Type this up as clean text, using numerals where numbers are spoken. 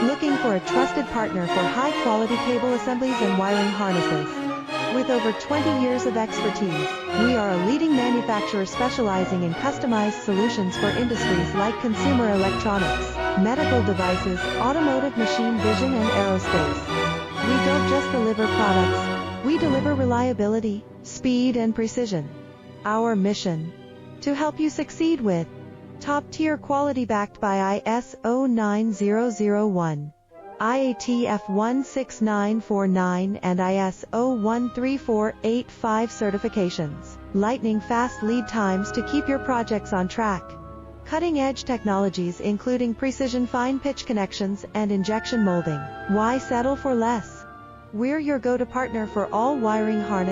Looking for a trusted partner for high-quality cable assemblies and wiring harnesses? With over 20 years of expertise, we are a leading manufacturer specializing in customized solutions for industries like consumer electronics, medical devices, automotive machine vision and aerospace. We don't just deliver products, we deliver reliability, speed and precision. Our mission: to help you succeed with top-tier quality backed by ISO 9001, IATF 16949 and ISO 13485 certifications, lightning-fast lead times to keep your projects on track, cutting-edge technologies including precision fine-pitch connections and injection molding. Why settle for less? We're your go-to partner for all wiring harness